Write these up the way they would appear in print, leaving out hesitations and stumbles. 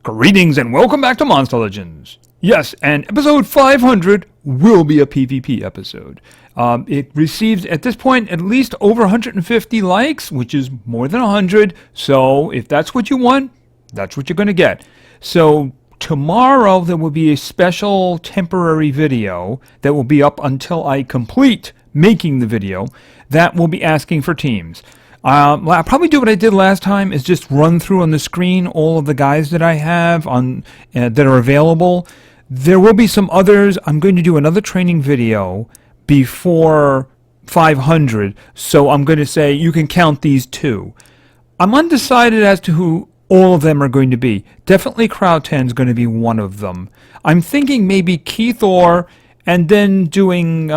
Greetings and welcome back to Monster Legends. Yes, and episode 500 will be a PvP episode. It receives, at this point, at least over 150 likes, which is more than 100. So if that's what you want, that's what you're going to get. So tomorrow there will be a special temporary video that will be up until I complete making the video that will be asking for teams. I'll probably do what I did last time, is just run through on the screen all of the guys that I have on that are available. There will be some others. I'm going to do another training video before 500, so I'm going to say you can count these two. I'm undecided as to who all of them are going to be. Definitely Crowd10 is going to be one of them. I'm thinking maybe Keith Orr and then doing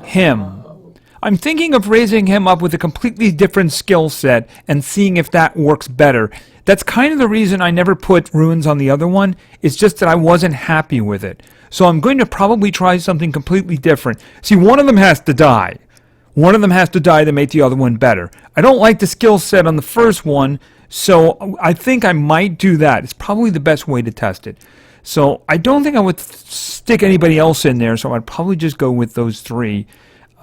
him. I'm thinking of raising him up with a completely different skill set and seeing if that works better. That's kind of the reason I never put runes on the other one. It's just that I wasn't happy with it. So I'm going to probably try something completely different. See, one of them has to die. One of them has to die to make the other one better. I don't like the skill set on the first one, so I think I might do that. It's probably the best way to test it. So I don't think I would stick anybody else in there, so I'd probably just go with those three.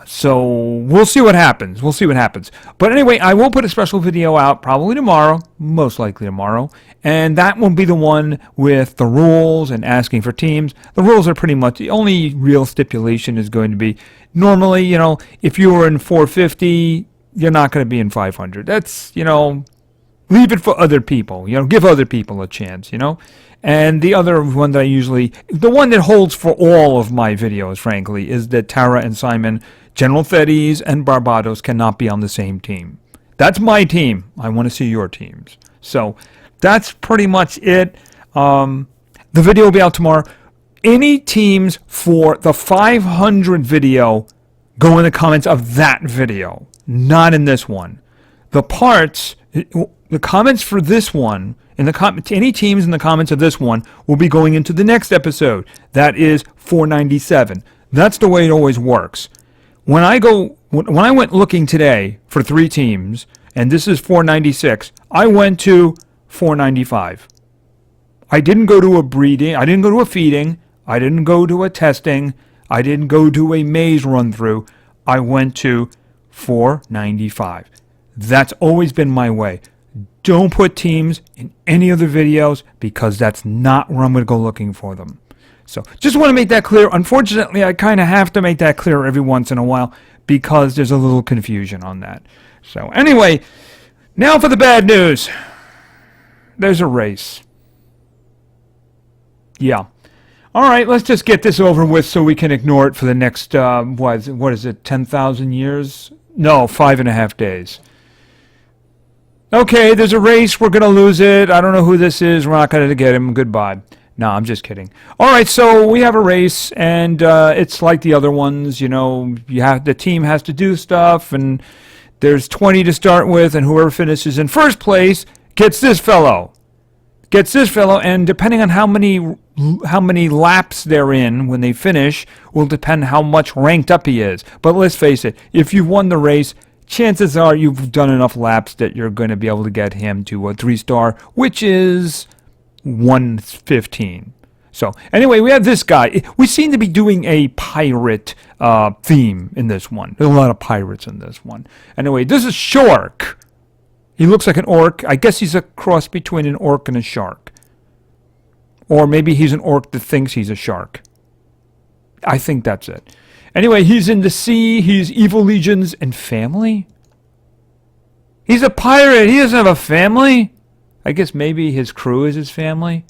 So we'll see what happens. We'll see what happens. But anyway, I will put a special video out probably tomorrow, most likely tomorrow. And that will be the one with the rules and asking for teams. The rules are pretty much, the only real stipulation is going to be, normally, you know, if you were in 450, you're not going to be in 500. That's, you know, leave it for other people. You know, give other people a chance, you know. And the other one that I usually, the one that holds for all of my videos, frankly, is that Tara and Simon, General Thedes and Barbados cannot be on the same team. That's my team. I want to see your teams. So that's pretty much it. The video will be out tomorrow. Any teams for the 500 video, go in the comments of that video, not in this one. The comments for this one, any teams in the comments of this one will be going into the next episode. That is 497. That's the way it always works. When I went looking today for 3 teams, and this is 496, I went to 495. I didn't go to a breeding, I didn't go to a feeding, I didn't go to a testing, I didn't go to a maze run through. I went to 495. That's always been my way. Don't put teams in any other videos because that's not where I'm going to go looking for them. So just want to make that clear. Unfortunately, I kind of have to make that clear every once in a while because there's a little confusion on that. So anyway, now for the bad news. There's a race. Yeah. All right, let's just get this over with so we can ignore it for the next, what is it, 10,000 years? No, 5.5 days. Okay, there's a race. We're going to lose it. I don't know who this is. We're not going to get him. Goodbye. No, I'm just kidding. All right, so we have a race, and it's like the other ones. You know, the team has to do stuff, and there's 20 to start with, and whoever finishes in first place gets this fellow. And depending on how many laps they're in when they finish will depend how much ranked up he is. But let's face it, if you've won the race, chances are you've done enough laps that you're going to be able to get him to a 3-star, which is 115. So anyway, we have this guy. We seem to be doing a pirate theme in this one. There's a lot of pirates in this one. Anyway, this is Shork. He looks like an orc. I guess he's a cross between an orc and a shark. Or maybe he's an orc that thinks he's a shark. I think that's it. Anyway, he's in the sea. He's evil legions and family. He's a pirate. He doesn't have a family. I guess maybe his crew is his family.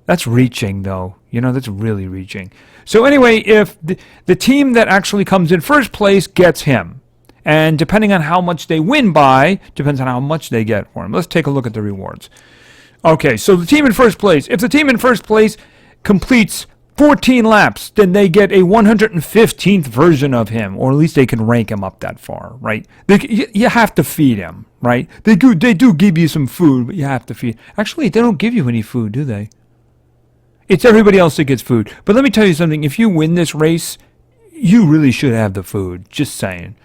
That's reaching, though. You know, that's really reaching. So anyway, if the team that actually comes in first place gets him. And depending on how much they win by, depends on how much they get for him. Let's take a look at the rewards. Okay, so the team in first place. If the team in first place completes 14 laps, then they get a 115th version of him, or at least they can rank him up that far, right? You have to feed him, right? They do give you some food, but you have to feed. Actually, they don't give you any food, do they? It's everybody else that gets food. But let me tell you something. If you win this race, you really should have the food. Just saying.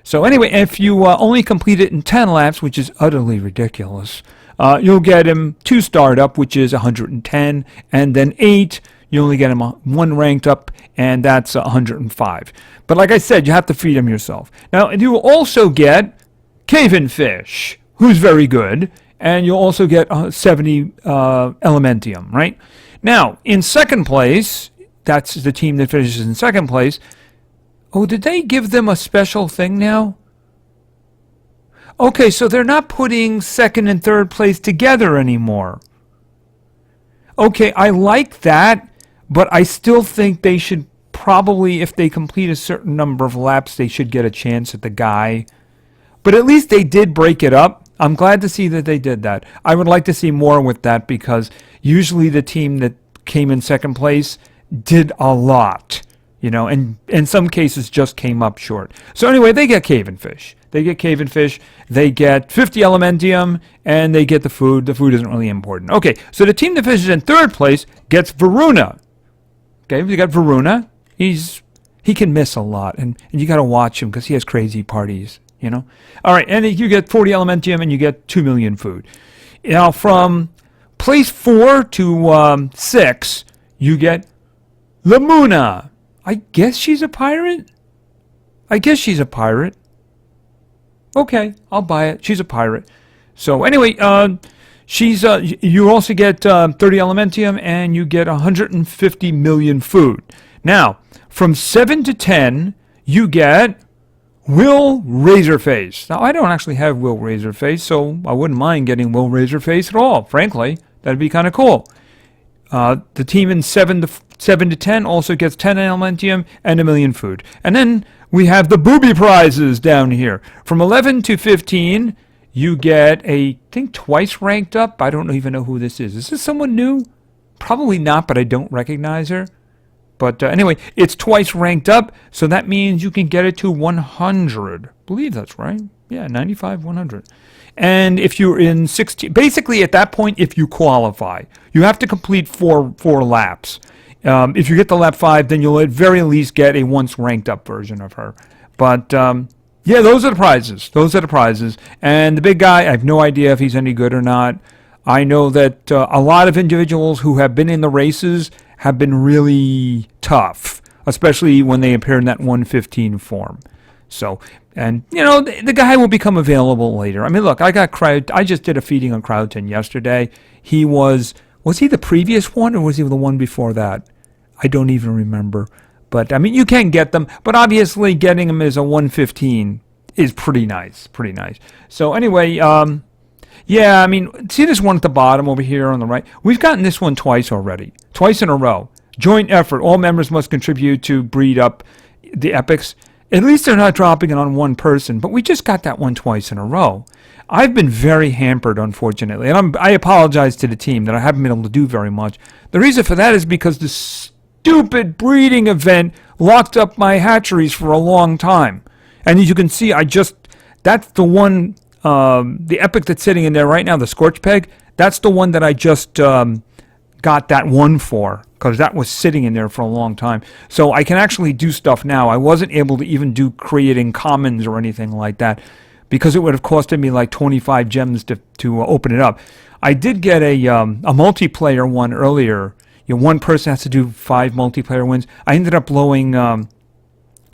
So anyway, if you only complete it in 10 laps, which is utterly ridiculous, You'll get him 2 startup, which is 110, and then 8, you only get him 1 ranked up, and that's 105. But like I said, you have to feed him yourself. Now, you will also get Caven Fish, who's very good, and you'll also get 70 Elementium, right? Now, in second place, that's the team that finishes in second place. Oh, did they give them a special thing now? Okay, so they're not putting second and third place together anymore. Okay, I like that, but I still think they should probably, if they complete a certain number of laps, they should get a chance at the guy. But at least they did break it up. I'm glad to see that they did that. I would like to see more with that because usually the team that came in second place did a lot, and in some cases just came up short. So anyway, they get Caven Fish. They get 50 Elementium, and they get the food. The food isn't really important. Okay, so the team that finishes in third place gets Varuna. Okay, we got Varuna. He can miss a lot, and you got to watch him because he has crazy parties. All right, and you get 40 Elementium, and you get 2 million food. Now, from place 4 to 6, you get Lamuna. I guess she's a pirate? Okay, I'll buy it. She's a pirate. So anyway, you also get 30 Elementium, and you get 150 million food. Now, from 7 to 10, you get Will Razorface. Now, I don't actually have Will Razorface, so I wouldn't mind getting Will Razorface at all, frankly. That'd be kind of cool. The team in 7 to 10 also gets 10 Elementium and 1 million food. And then we have the booby prizes down here. From 11 to 15, you get I think twice ranked up. I don't even know who this is. Is this someone new? Probably not, but I don't recognize her. But anyway, it's twice ranked up, so that means you can get it to 100. I believe that's right. Yeah, 95, 100. And if you're in 16, basically at that point, if you qualify, you have to complete four laps. If you get to lap 5, then you'll at very least get a once ranked up version of her. But yeah, those are the prizes. And the big guy, I have no idea if he's any good or not. I know that a lot of individuals who have been in the races have been really tough, especially when they appear in that 115 form. So, and the guy will become available later. I mean, look, I just did a feeding on Crowdton yesterday. He was he the previous one or was he the one before that? I don't even remember. But I mean, you can get them, but obviously getting them as a 115 is pretty nice. So anyway, yeah, I mean, see this one at the bottom over here on the right? We've gotten this one twice already. Twice in a row. Joint effort. All members must contribute to breed up the epics. At least they're not dropping it on one person, but we just got that one twice in a row. I've been very hampered, unfortunately, and I apologize to the team that I haven't been able to do very much. The reason for that is because the stupid breeding event locked up my hatcheries for a long time. And as you can see, that's the one, the epic that's sitting in there right now, the Scorch Peg, that's the one that I just got that one for, because that was sitting in there for a long time. So I can actually do stuff now. I wasn't able to even do creating commons or anything like that, because it would have costed me like 25 gems to open it up. I did get a multiplayer one earlier. One person has to do 5 multiplayer wins. I ended up blowing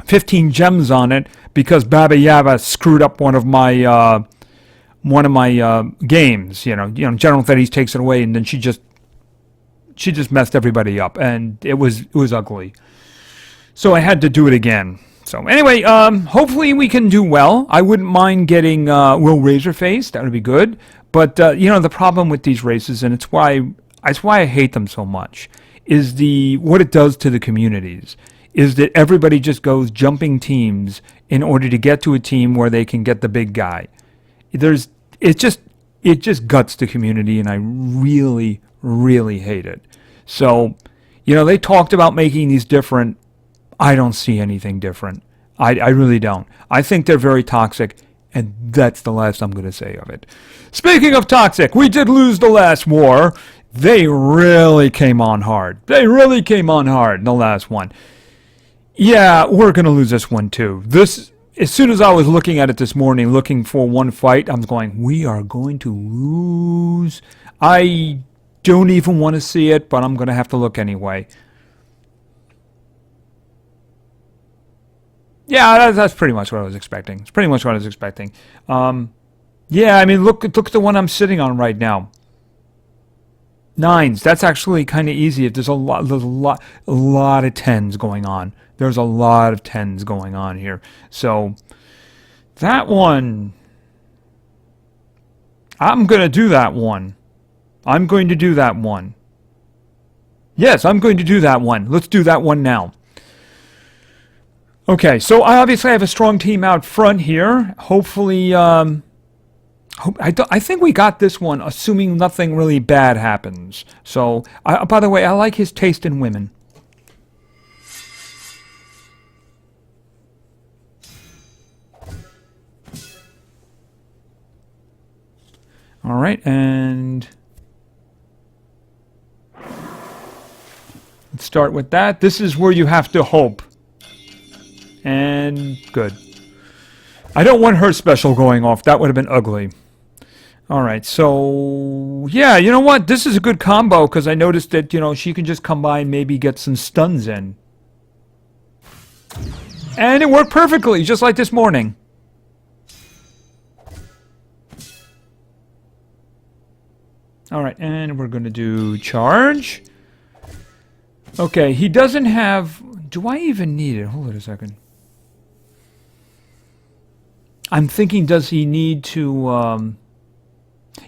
15 gems on it because Baba Yaga screwed up one of my games. General Thetis takes it away, and then she just messed everybody up, and it was ugly. So I had to do it again. So anyway, hopefully we can do well. I wouldn't mind getting Will Razorface. That would be good. But the problem with these races, and it's why I hate them so much, is what it does to the communities. Is that everybody just goes jumping teams in order to get to a team where they can get the big guy. It just guts the community, and I really, really hate it. So, they talked about making these different. I don't see anything different. I really don't. I think they're very toxic, and that's the last I'm going to say of it. Speaking of toxic, we did lose the last war. They really came on hard. In the last one. Yeah, we're going to lose this one too. as soon as I was looking at it this morning, looking for one fight, I'm going, we are going to lose. I don't even want to see it, but I'm going to have to look anyway. Yeah, that's pretty much what I was expecting. It's pretty much what I was expecting. Yeah, I mean, look at the one I'm sitting on right now. 9s. That's actually kind of easy. If there's a lot of 10s going on. There's a lot of 10s going on here. So that one, I'm going to do that one. I'm going to do that one. Yes, I'm going to do that one. Let's do that one now. Okay, so I obviously have a strong team out front here. Hopefully, I think we got this one, assuming nothing really bad happens. So, by the way, I like his taste in women. All right, and let's start with that. This is where you have to hope. And good. I don't want her special going off. That would have been ugly. Alright, so yeah, you know what? This is a good combo because I noticed that, you know, she can just come by and maybe get some stuns in. And it worked perfectly, just like this morning. Alright, and we're going to do charge. Okay, he doesn't have... Do I even need it? Hold on a second. I'm thinking, does he need to...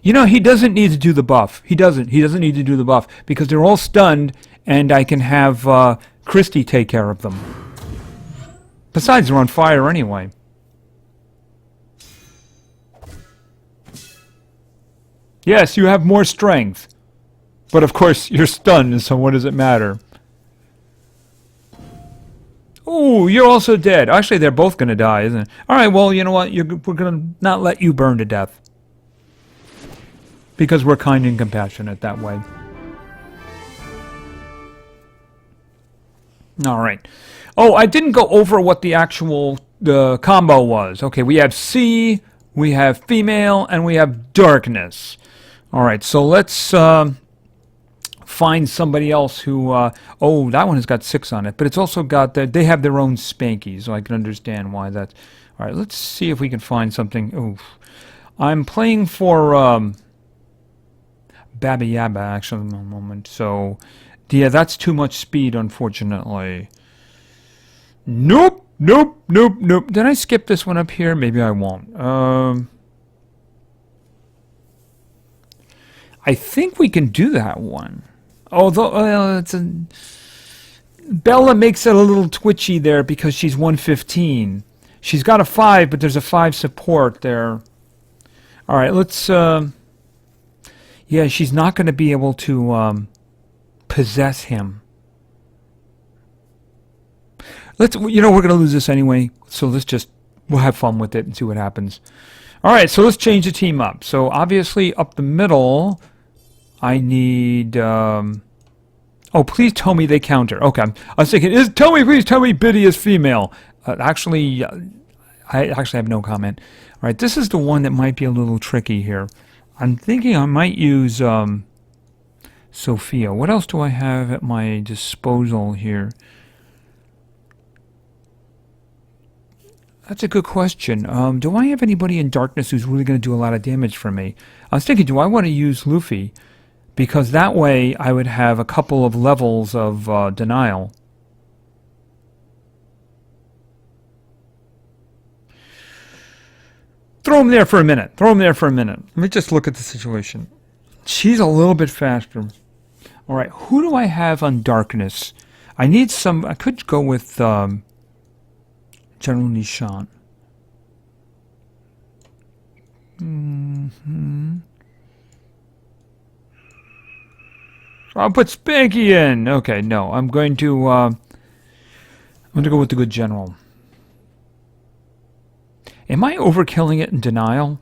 You know, he doesn't need to do the buff. He doesn't. He doesn't need to do the buff because they're all stunned, and I can have Christy take care of them. Besides, they're on fire anyway. Yes, you have more strength. But of course, you're stunned, so what does it matter? Oh, you're also dead. Actually, they're both going to die, isn't it? Alright, well, you know what? We're going to not let you burn to death. Because we're kind and compassionate that way. Alright. Oh, I didn't go over what the actual combo was. Okay, we have C, we have female, and we have darkness. Alright, so let's... find somebody else who, oh, that one has got 6 on it, but it's also got, they have their own spanky, so I can understand why that's, all right, let's see if we can find something. Oof. I'm playing for, Baba Yaba, actually, in a moment, so, yeah, that's too much speed, unfortunately. Nope, nope, nope, nope. Did I skip this one up here? Maybe I won't. I think we can do that one. Although, Bella makes it a little twitchy there because she's 115. She's got a 5, but there's a 5 support there. Alright, let's, yeah, she's not going to be able to, possess him. You know, we're going to lose this anyway, so we'll have fun with it and see what happens. Alright, so let's change the team up. So, obviously, up the middle... I need, oh, please tell me they counter. Okay, I was thinking, please tell me Biddy is female. Actually, I actually have no comment. All right, this is the one that might be a little tricky here. I'm thinking I might use, Sophia. What else do I have at my disposal here? That's a good question. Do I have anybody in darkness who's really going to do a lot of damage for me? I was thinking, do I want to use Luffy? Because that way I would have a couple of levels of denial. Throw him there for a minute. Throw him there for a minute. Let me just look at the situation. She's a little bit faster. Alright, who do I have on darkness? I need some... I could go with General Nishant. I'll put Spanky in. Okay, no, I'm going to go with the good general. Am I overkilling it in denial?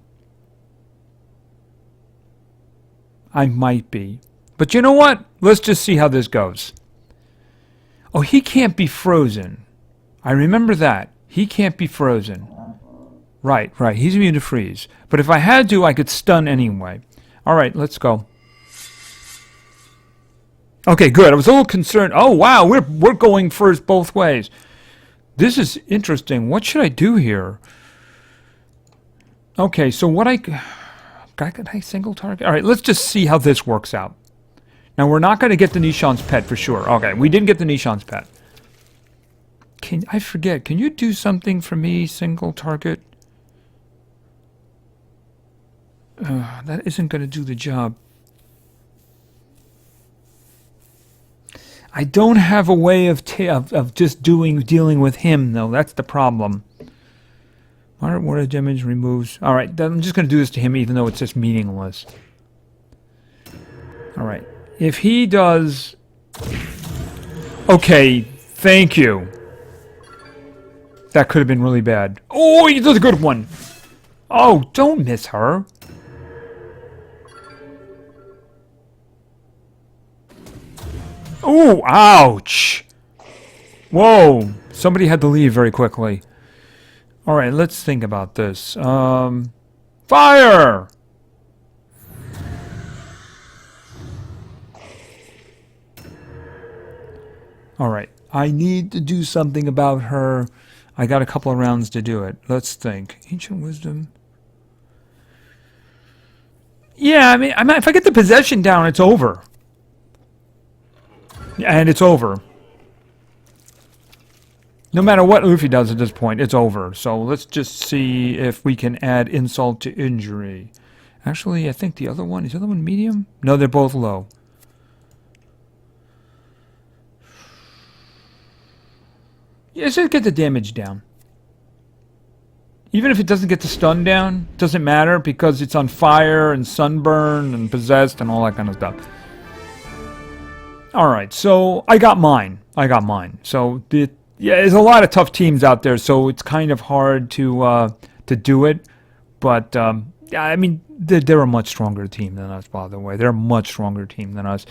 I might be. But you know what? Let's just see how this goes. Oh, he can't be frozen. I remember that. He can't be frozen. Right, right. He's immune to freeze. But if I had to, I could stun anyway. All right, let's go. Okay, good. I was a little concerned. Oh, wow, we're going first both ways. This is interesting. What should I do here? Okay, so what can I single target? All right, let's just see how this works out. Now, we're not going to get the Nishan's pet for sure. Okay, we didn't get the Nishan's pet. I forget. Can you do something for me, single target? That isn't going to do the job. I don't have a way of just dealing with him, though. That's the problem. Moderate water damage removes. All right, I'm just going to do this to him, even though it's just meaningless. All right. If he does... Okay, thank you. That could have been really bad. Oh, he does a good one. Oh, don't miss her. Oh, ouch. Whoa. Somebody had to leave very quickly. All right, let's think about this. Fire! All right, I need to do something about her. I got a couple of rounds to do it. Let's think. Ancient Wisdom. Yeah, I mean, if I get the possession down, it's over. And it's over. No matter what Luffy does at this point, it's over. So let's just see if we can add insult to injury. Actually, I think the other one... Is the other one medium? No, they're both low. Yeah, just get the damage down. Even if it doesn't get the stun down, doesn't matter because it's on fire and sunburn and possessed and all that kind of stuff. Alright, so I got mine. So yeah, there's a lot of tough teams out there, so it's kind of hard to do it. But I mean, they're a much stronger team than us, by the way. They're a much stronger team than us.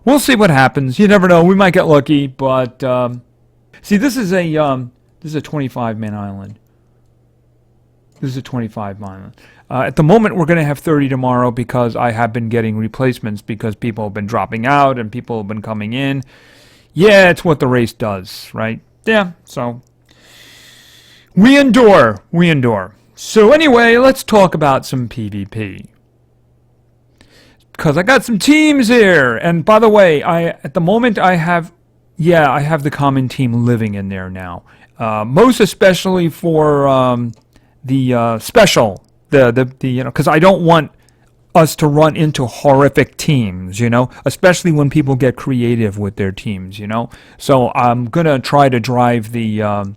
We'll see what happens. You never know. We might get lucky, but see, this is a 25-man island. This is a 25-man island. At the moment, we're going to have 30 tomorrow because I have been getting replacements because people have been dropping out and people have been coming in. Yeah, it's what the race does, right? Yeah, so we endure. We endure. So anyway, let's talk about some PvP. Because I got some teams here. And by the way, at the moment I have the common team living in there now. Most especially for the special. Because I don't want us to run into horrific teams, especially when people get creative with their teams, So I'm gonna try to drive the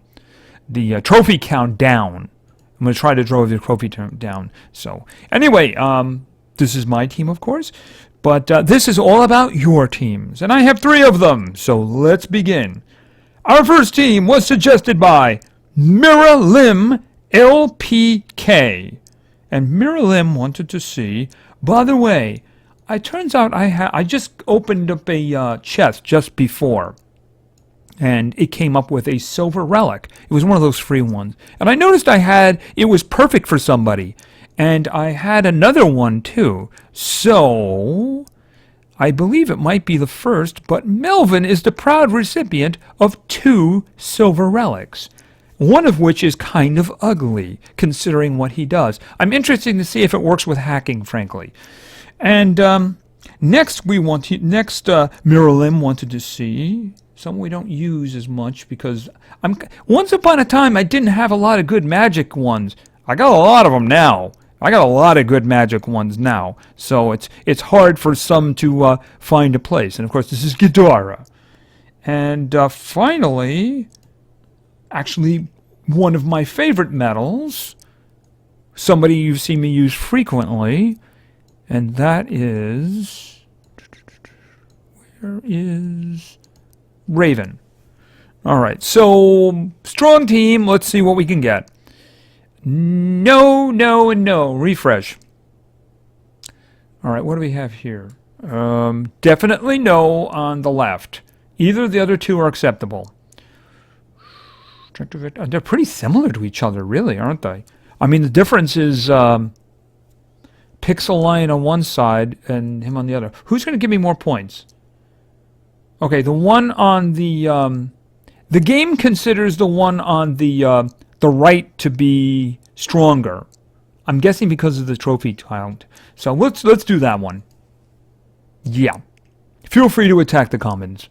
trophy count down. I'm gonna try to drive the trophy count down. So anyway, this is my team, of course, but this is all about your teams, and I have 3 of them. So let's begin. Our first team was suggested by Miralim LPK. And Miralim wanted to see, by the way, it turns out I just opened up a chest just before, and it came up with a silver relic. It was one of those free ones. And I noticed it was perfect for somebody, and I had another one too. So I believe it might be the first, but Melvin is the proud recipient of 2 silver relics. One of which is kind of ugly, considering what he does. I'm interested to see if it works with hacking, frankly. And next, Miralim wanted to see some we don't use as much because once upon a time I didn't have a lot of good magic ones. I got a lot of them now. I got a lot of good magic ones now. So it's hard for some to find a place. And of course, this is Ghidorah. And finally, actually, one of my favorite medals, somebody you've seen me use frequently, and that is... Where is... Raven. Alright, so, strong team, let's see what we can get. No, no, and no. Refresh. Alright, what do we have here? Definitely no on the left. Either of the other 2 are acceptable. They're pretty similar to each other, really, aren't they? I mean, the difference is Pixel Lion on one side and him on the other. Who's going to give me more points? Okay, the one on the game considers the one on the right to be stronger. I'm guessing because of the trophy count. So let's do that one. Yeah. Feel free to attack the commons.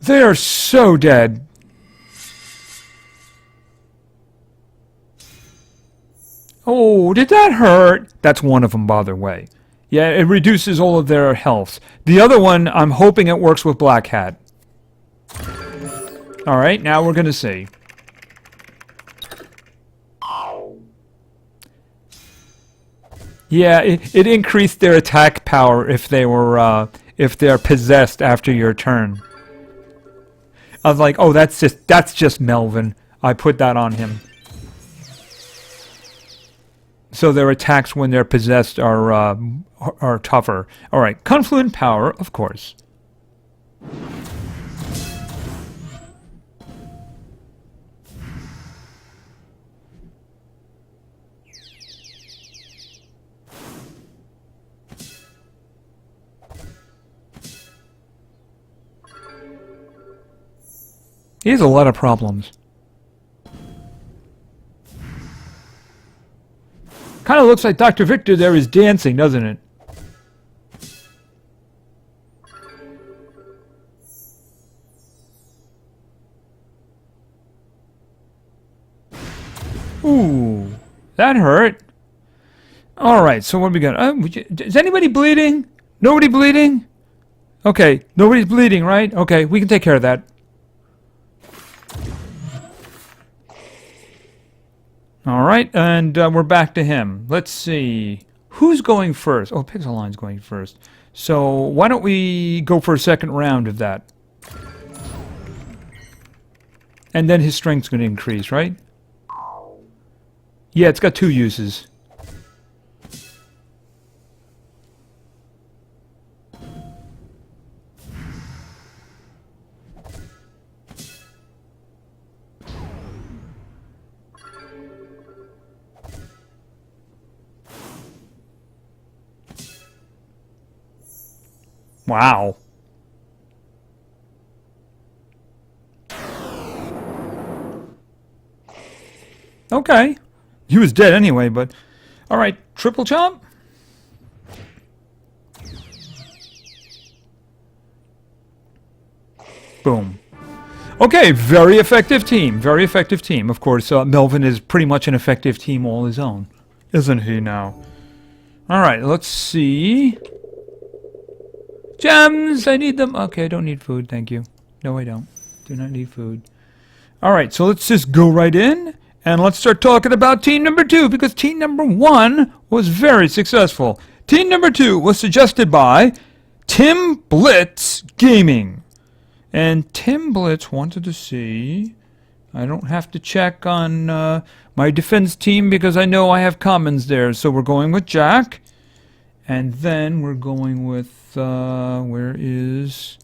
They are so dead. Oh, did that hurt? That's one of them, by the way. Yeah, it reduces all of their health. The other one, I'm hoping it works with Black Hat. Alright, now we're gonna see. Yeah, it increased their attack power if they were, if they're possessed after your turn. I was like, oh, that's just Melvin. I put that on him. So their attacks when they're possessed are tougher. All right, Confluent Power, of course. He has a lot of problems. Kind of looks like Dr. Victor there is dancing, doesn't it? Ooh, that hurt. Alright, so what do we got? Is anybody bleeding? Nobody bleeding? Okay, nobody's bleeding, right? Okay, we can take care of that. Alright, and we're back to him. Let's see. Who's going first? Oh, Pixel Line's going first. So, why don't we go for a second round of that? And then his strength's going to increase, right? Yeah, it's got 2 uses. Wow. Okay. He was dead anyway, but... Alright, triple chomp? Boom. Okay, very effective team. Very effective team. Of course, Melvin is pretty much an effective team all his own. Isn't he now? Alright, let's see... Gems! I need them. Okay, I don't need food, thank you. No, I don't. Do not need food. Alright, so let's just go right in, and let's start talking about team number 2, because team number 1 was very successful. Team number 2 was suggested by Tim Blitz Gaming. And Tim Blitz wanted to see... I don't have to check on my defense team, because I know I have commons there. So we're going with Jack. And then we're going with... where is...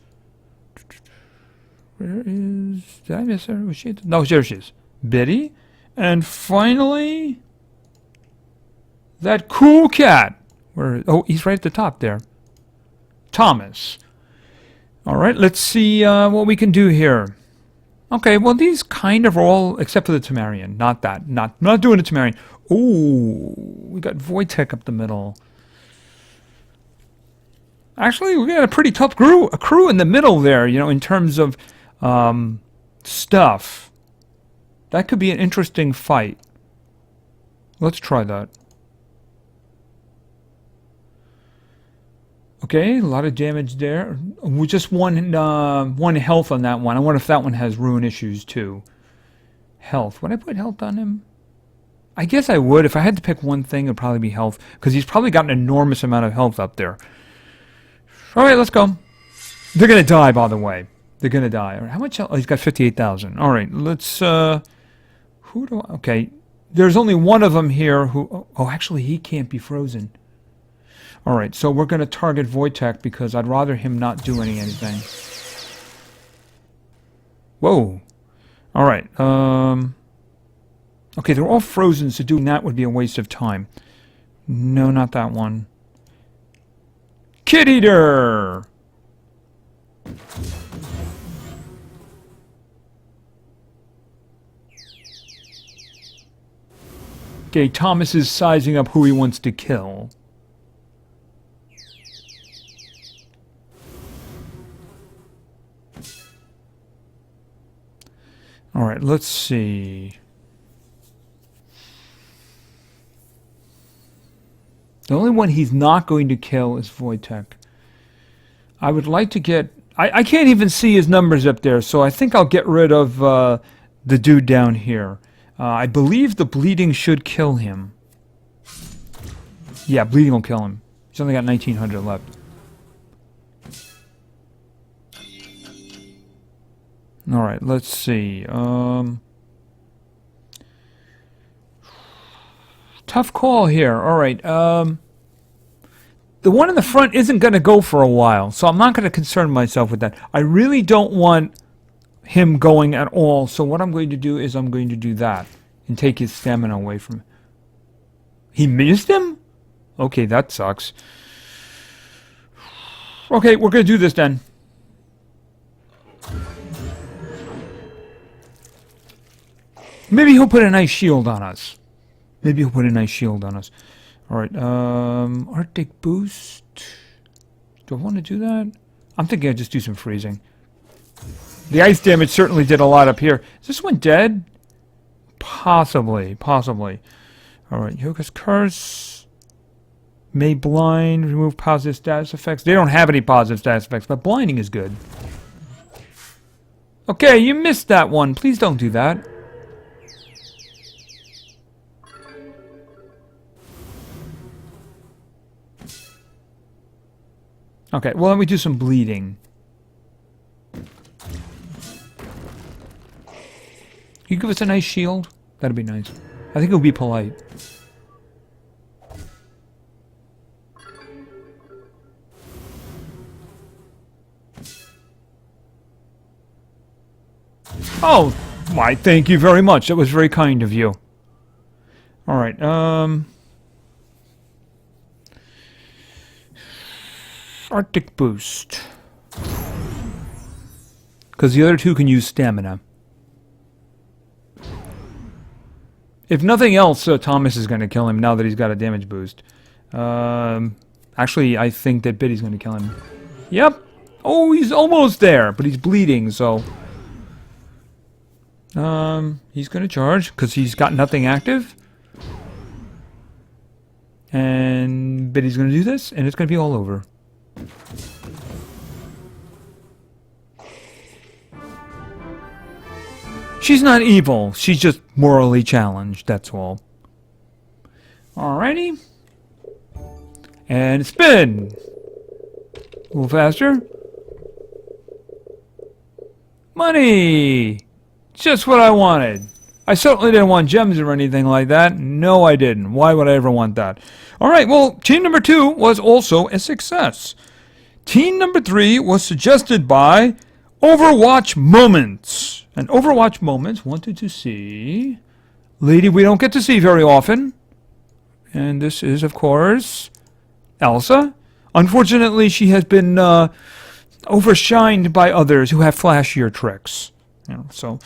Did I miss her? Was she? No, there she is. Betty. And finally... that cool cat. Where? Oh, he's right at the top there. Thomas. Alright, let's see what we can do here. Okay, well these kind of are all... except for the Temerian. Not that. Not doing the Temerian. Ooh, we got Wojtek up the middle. Actually, we got a pretty tough crew in the middle there, you know, in terms of stuff. That could be an interesting fight. Let's try that. Okay, a lot of damage there. We just one health on that one. I wonder if that one has ruin issues too. Health. Would I put health on him? I guess I would. If I had to pick one thing, it would probably be health. Because he's probably got an enormous amount of health up there. Alright, let's go. They're going to die, by the way. They're going to die. Right, how much health? Oh, he's got 58,000. Alright, let's... who do I... Okay. There's only one of them here who... Oh, actually, he can't be frozen. Alright, so we're going to target Wojtek because I'd rather him not do anything. Whoa. Alright, Okay, they're all frozen, so doing that would be a waste of time. No, not that one. Kid Eater! Okay, Thomas is sizing up who he wants to kill. Alright, let's see. The only one he's not going to kill is Wojtek. I would like to get... I can't even see his numbers up there, so I think I'll get rid of the dude down here. I believe the bleeding should kill him. Yeah, bleeding will kill him. He's only got 1900 left. Alright, let's see. Tough call here. Alright, the one in the front isn't going to go for a while, so I'm not going to concern myself with that. I really don't want him going at all, so what I'm going to do is I'm going to do that and take his stamina away from him. He missed him? Okay, that sucks. Okay, we're going to do this then. Maybe he'll put a nice shield on us. Maybe he'll put a nice shield on us. Alright, Arctic Boost. Do I want to do that? I'm thinking I'd just do some freezing. The ice damage certainly did a lot up here. Is this one dead? Possibly, possibly. Alright, Yoga's Curse. May blind, remove positive status effects. They don't have any positive status effects, but blinding is good. Okay, you missed that one. Please don't do that. Okay, well, let me do some bleeding. You give us a nice shield? That'd be nice. I think it would be polite. Oh, why, thank you very much. That was very kind of you. Alright, Arctic Boost. Because the other two can use stamina. If nothing else, Thomas is going to kill him now that he's got a damage boost. Actually, I think that Biddy's going to kill him. Yep. Oh, he's almost there, but he's bleeding, so... he's going to charge, because he's got nothing active. And Biddy's going to do this, and it's going to be all over. She's not evil. She's just morally challenged, that's all. Alrighty. And spin! A little faster. Money! Just what I wanted. I certainly didn't want gems or anything like that. No, I didn't. Why would I ever want that? Alright, well, team number 2 was also a success. Team number 3 was suggested by Overwatch Moments. And Overwatch Moments wanted to see... lady we don't get to see very often. And this is, of course, Elsa. Unfortunately, she has been overshined by others who have flashier tricks. You know, so,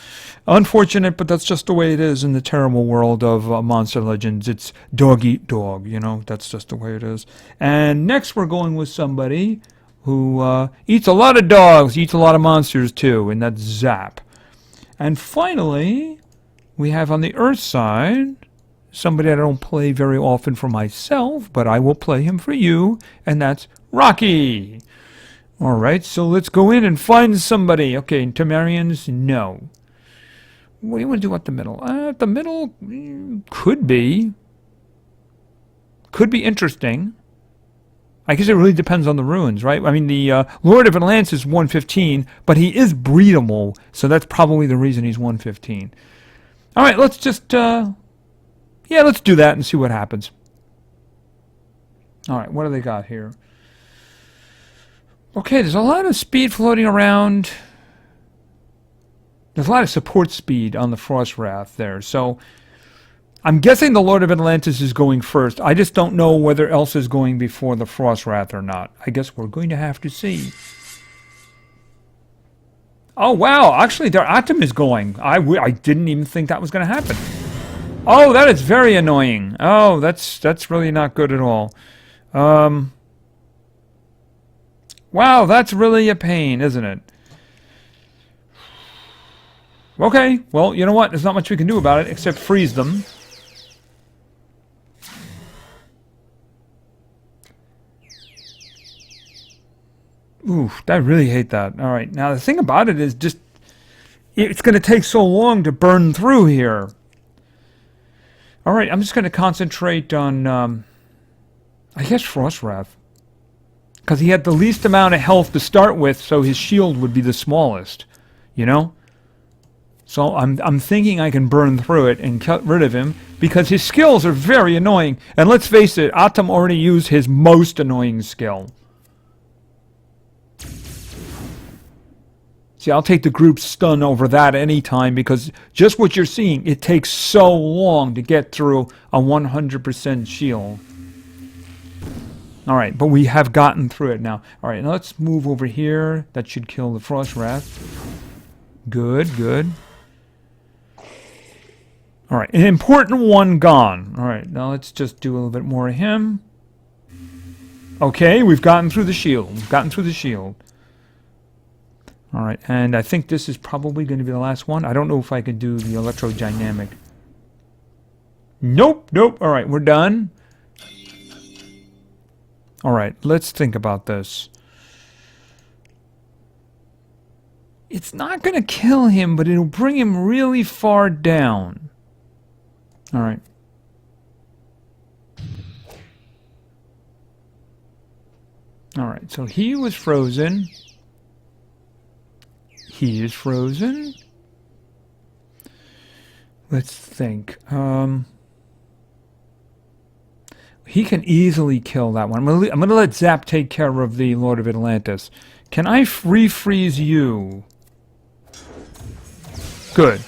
unfortunate, but that's just the way it is in the terrible world of Monster Legends. It's dog eat dog, you know, that's just the way it is. And next we're going with somebody who eats a lot of dogs, eats a lot of monsters too, and that's Zap. And finally, we have on the Earth side, somebody I don't play very often for myself, but I will play him for you, and that's Rocky. Alright, so let's go in and find somebody. Okay, Temerians, no. What do you want to do at the middle? At the middle, could be. Could be interesting. I guess it really depends on the ruins, right? I mean, the Lord of Atlantis is 115, but he is breedable, so that's probably the reason he's 115. Alright, let's just, yeah, let's do that and see what happens. Alright, what do they got here? Okay, there's a lot of speed floating around. There's a lot of support speed on the Frost Wrath there, so I'm guessing the Lord of Atlantis is going first. I just don't know whether Elsa is going before the Frostwrath or not. I guess we're going to have to see. Oh, wow. Actually, their Atom is going. I didn't even think that was going to happen. Oh, that is very annoying. Oh, that's really not good at all. Wow, that's really a pain, isn't it? Okay, well, you know what? There's not much we can do about it except freeze them. Oof, I really hate that. All right, now the thing about it is just it's going to take so long to burn through here. All right, I'm just going to concentrate on, I guess, Frostwrath. Because he had the least amount of health to start with, so his shield would be the smallest, you know? So I'm thinking I can burn through it and get rid of him, because his skills are very annoying. And let's face it, Atom already used his most annoying skill. See, I'll take the group stun over that anytime, because just what you're seeing, it takes so long to get through a 100% shield. Alright, but we have gotten through it now. Alright, now let's move over here. That should kill the Frostwrath. Good, good. Alright, an important one gone. Alright, now let's just do a little bit more of him. Okay, we've gotten through the shield. We've gotten through the shield. Alright, and I think this is probably going to be the last one. I don't know if I can do the electrodynamic. Nope, nope. Alright, we're done. Alright, let's think about this. It's not going to kill him, but it'll bring him really far down. Alright. Alright, so he was frozen. He is frozen. Let's think. He can easily kill that one. I'm gonna let Zap take care of the Lord of Atlantis. Can I refreeze you? Good.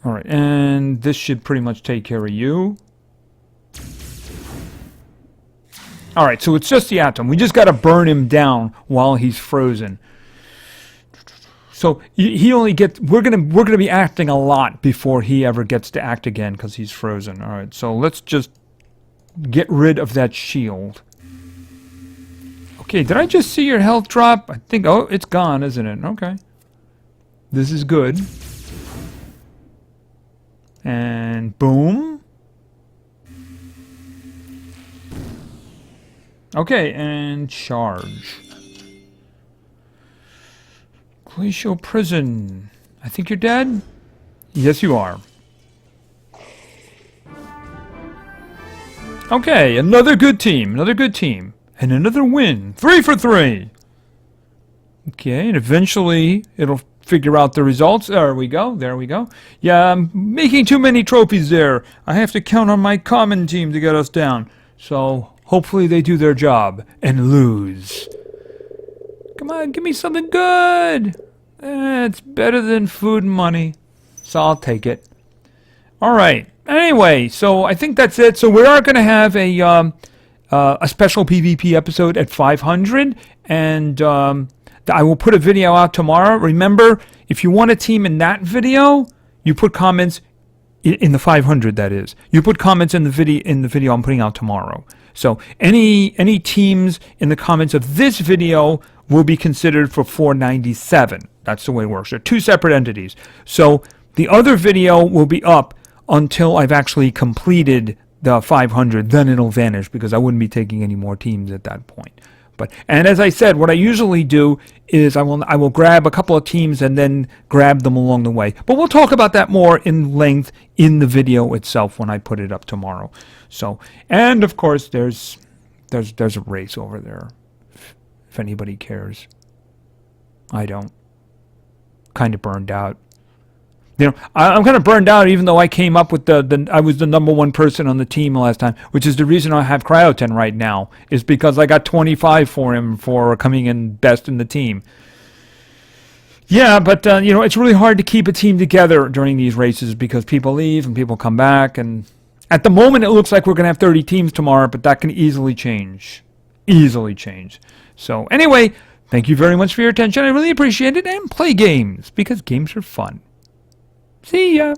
Alright, and this should pretty much take care of you. Alright, so it's just the Atom. We just gotta burn him down while he's frozen. So he only gets. We're gonna be acting a lot before he ever gets to act again because he's frozen. All right, so let's just get rid of that shield. Okay, did I just see your health drop? I think. Oh, it's gone, isn't it? Okay, this is good. And boom. Okay, and charge. Glacial Prison. I think you're dead? Yes, you are. Okay, another good team. Another good team. And another win. 3 for 3. Okay, and eventually it'll figure out the results. There we go. There we go. Yeah, I'm making too many trophies there. I have to count on my common team to get us down. So hopefully they do their job and lose. Come on, give me something good. It's better than food and money, so I'll take it. All right. Anyway, so I think that's it. So we are going to have a special PvP episode at 500, and I will put a video out tomorrow. Remember, if you want a team in that video, you put comments in the 500. That is, you put comments in the video I'm putting out tomorrow. So any teams in the comments of this video will be considered for 497. That's the way it works. They're two separate entities. So the other video will be up until I've actually completed the 500. Then it'll vanish because I wouldn't be taking any more teams at that point. And as I said, what I usually do is I will grab a couple of teams and then grab them along the way. But we'll talk about that more in length in the video itself when I put it up tomorrow. So, and of course there's a race over there. If anybody cares. I don't. Kind of burned out. You know, I'm kind of burned out even though I came up with I was the #1 person on the team last time, which is the reason I have Cryoten right now, is because I got 25 for him for coming in best in the team. Yeah, but it's really hard to keep a team together during these races because people leave and people come back. And at the moment, it looks like we're going to have 30 teams tomorrow, but that can easily change. Easily change. So anyway, thank you very much for your attention. I really appreciate it. And play games because games are fun. See ya.